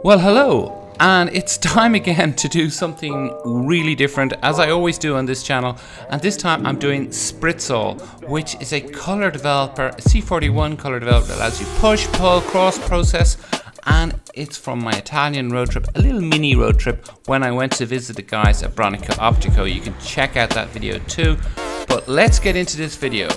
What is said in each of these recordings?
Well, hello, and it's time again to do something really different, as I always do on this channel, and this time I'm doing Spritzol, which is a color developer, a C41 color developer that allows you push, pull, cross process, and it's from my Italian road trip, a little mini road trip when I went to visit the guys at Branco Ottico. You can check out that video too, but let's get into this video.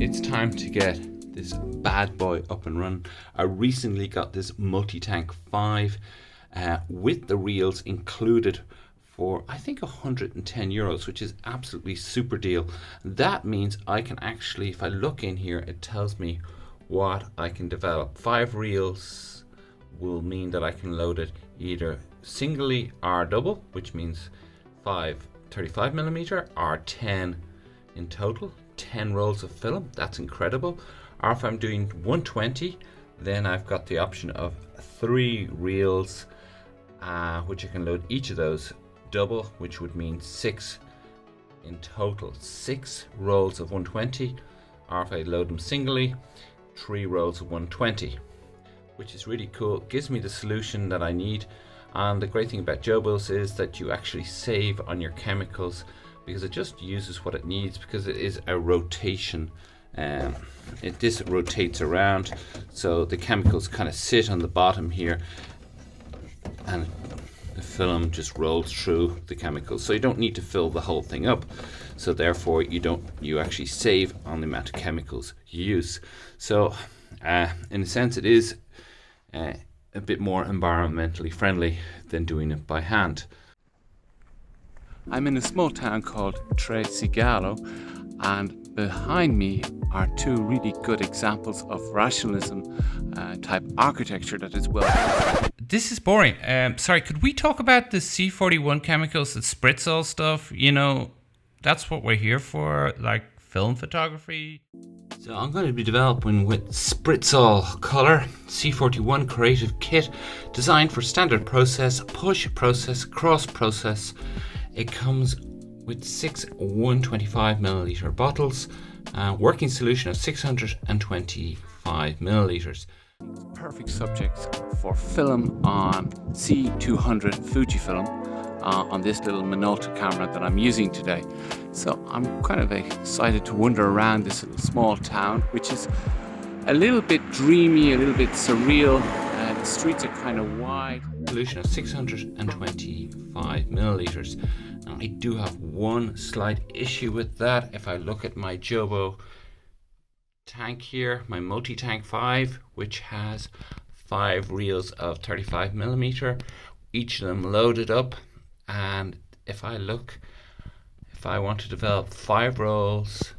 It's time to get this bad boy up and running. I recently got this Multitank 5 with the reels included for I think €110, which is absolutely super deal. That means I can actually, if I look in here, it tells me what I can develop. 5 reels will mean that I can load it either singly or double, which means 5 35mm or 10 in total. 10 rolls of film, that's incredible. Or if I'm doing 120, then I've got the option of 3 reels, which I can load each of those double, which would mean 6 in total. 6 rolls of 120, or if I load them singly, 3 rolls of 120, which is really cool. It gives me the solution that I need. And the great thing about Jobos is that you actually save on your chemicals, because it just uses what it needs, because it is a rotation. This rotates around, so the chemicals kind of sit on the bottom here, and the film just rolls through the chemicals. So you don't need to fill the whole thing up. So therefore, you actually save on the amount of chemicals you use. So in a sense, it is a bit more environmentally friendly than doing it by hand. I'm in a small town called Spritzol, and behind me are 2 really good examples of rationalism type architecture that is well. This is boring. Sorry, could we talk about the C41 chemicals, the Spritzol stuff? You know, that's what we're here for, like film photography. So I'm going to be developing with Spritzol Color C41 Creative Kit, designed for standard process, push process, cross process. It comes with 6 125ml bottles, working solution of 625ml. Perfect subjects for film on C200 Fujifilm on this little Minolta camera that I'm using today. So I'm kind of excited to wander around this little small town, which is a little bit dreamy, a little bit surreal. The streets are kind of wide. Solution of 625ml. Now, I do have one slight issue with that. If I look at my Jobo tank here, my Multitank 5, which has 5 reels of 35mm, each of them loaded up, and if I want to develop 5 rolls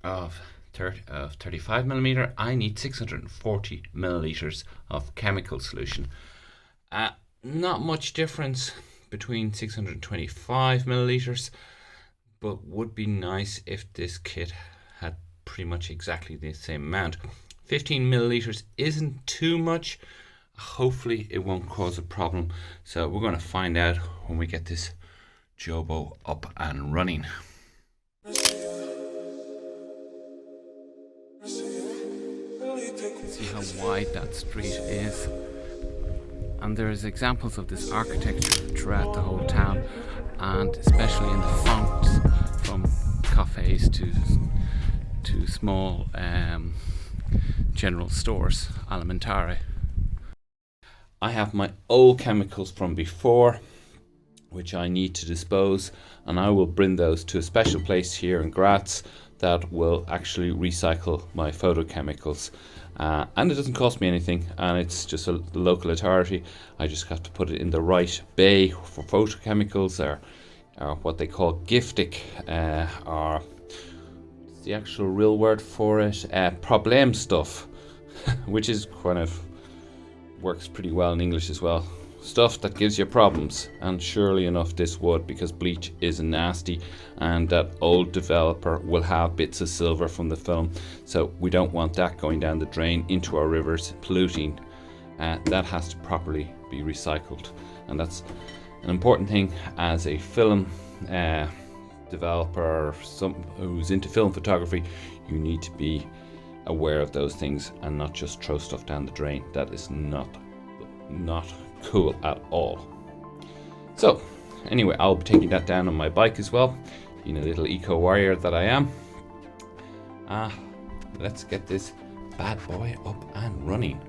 of 35mm, I need 640ml of chemical solution. Not much difference between 625ml, but would be nice if this kit had pretty much exactly the same amount. 15ml isn't too much. Hopefully it won't cause a problem. So we're going to find out when we get this Jobo up and running. See how wide that street is, and there's examples of this architecture throughout the whole town, and especially in the fonts, from cafes to small general stores, alimentare. I have my old chemicals from before, which I need to dispose, and I will bring those to a special place here in Graz that will actually recycle my photochemicals. And it doesn't cost me anything, and it's just a local authority. I just have to put it in the right bay for photochemicals, or what they call giftig, or the actual real word for it, problem stuff, which is kind of works pretty well in English as well. Stuff that gives you problems, and surely enough this would, because bleach is nasty, and that old developer will have bits of silver from the film, so we don't want that going down the drain into our rivers, polluting that has to properly be recycled, and that's an important thing as a film developer, who's into film photography. You need to be aware of those things and not just throw stuff down the drain. That is not cool at all. So anyway, I'll be taking that down on my bike as well, being a little eco warrior that I am. Let's get this bad boy up and running.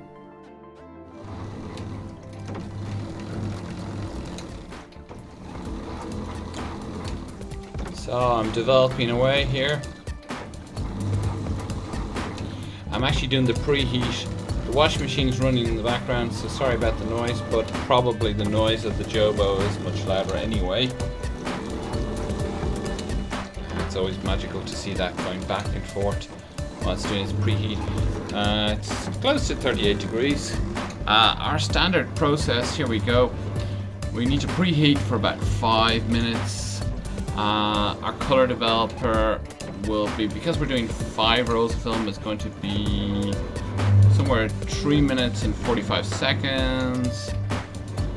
So I'm developing away here. I'm actually doing the preheat. The washing machine is running in the background, so sorry about the noise, but probably the noise of the Jobo is much louder anyway. It's always magical to see that going back and forth while it's doing its preheat. It's close to 38 degrees. Our standard process, here we go. We need to preheat for about 5 minutes. Our color developer will be, because we're doing 5 rolls of film, is going to be somewhere 3 minutes and 45 seconds.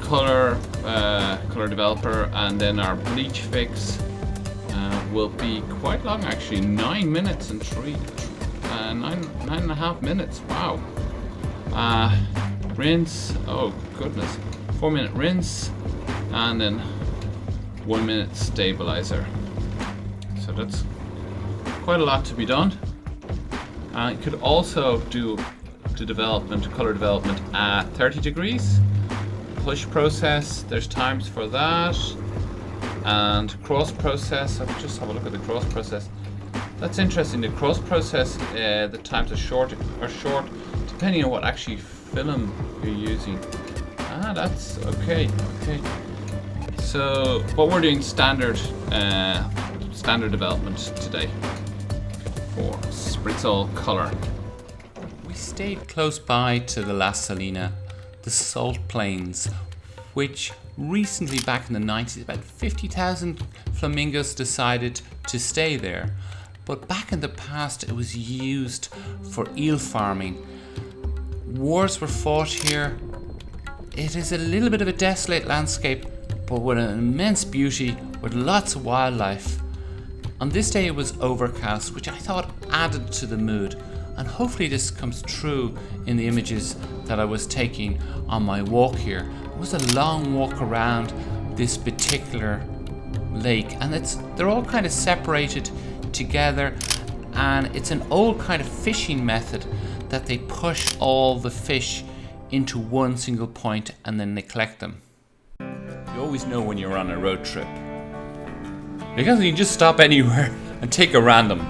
Color developer, and then our bleach fix will be quite long actually, 9 minutes and 9.5 minutes. Wow. Rinse, oh goodness, 4-minute rinse, and then 1 minute stabilizer. So that's quite a lot to be done. You could also do color development at 30 degrees. Push process, there's times for that. And cross process, I'll just have a look at the cross process. That's interesting. The cross process, the times are short depending on what actually film you're using. That's okay. So, but we're doing standard development today for Spritzol color. We stayed close by to the La Salina, the salt plains, which recently, back in the 90s, about 50,000 flamingos decided to stay there. But back in the past, it was used for eel farming. Wars were fought here. It is a little bit of a desolate landscape, but with an immense beauty, with lots of wildlife. On this day it was overcast, which I thought added to the mood, and hopefully this comes true in the images that I was taking on my walk here. It was a long walk around this particular lake, and they're all kind of separated together, and it's an old kind of fishing method that they push all the fish into one single point and then they collect them. You always know when you're on a road trip, because you can just stop anywhere and take a random,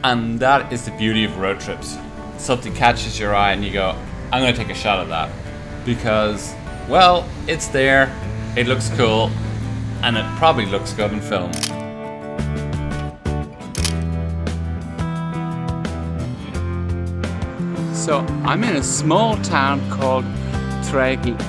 and that is the beauty of road trips. Something catches your eye and you go, I'm going to take a shot at that because, well, it's there, it looks cool, and it probably looks good in film. So I'm in a small town called Trexigalo.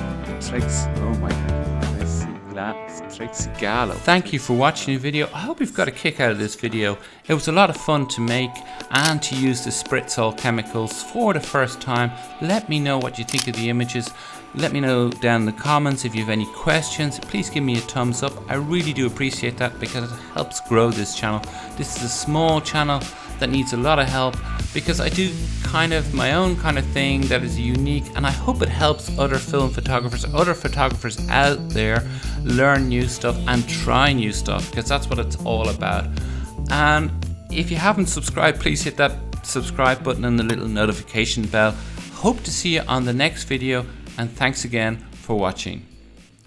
Thank you for watching the video. I hope you've got a kick out of this video. It was a lot of fun to make and to use the Spritzol chemicals for the first time. Let me know what you think of the images. Let me know down in the comments if you have any questions. Please give me a thumbs up. I really do appreciate that because it helps grow this channel. This is a small channel that needs a lot of help because I do kind of my own kind of thing that is unique, and I hope it helps other film photographers, other photographers out there learn new stuff and try new stuff, because that's what it's all about. And if you haven't subscribed, please hit that subscribe button and the little notification bell. Hope to see you on the next video, and thanks again for watching.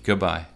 Goodbye.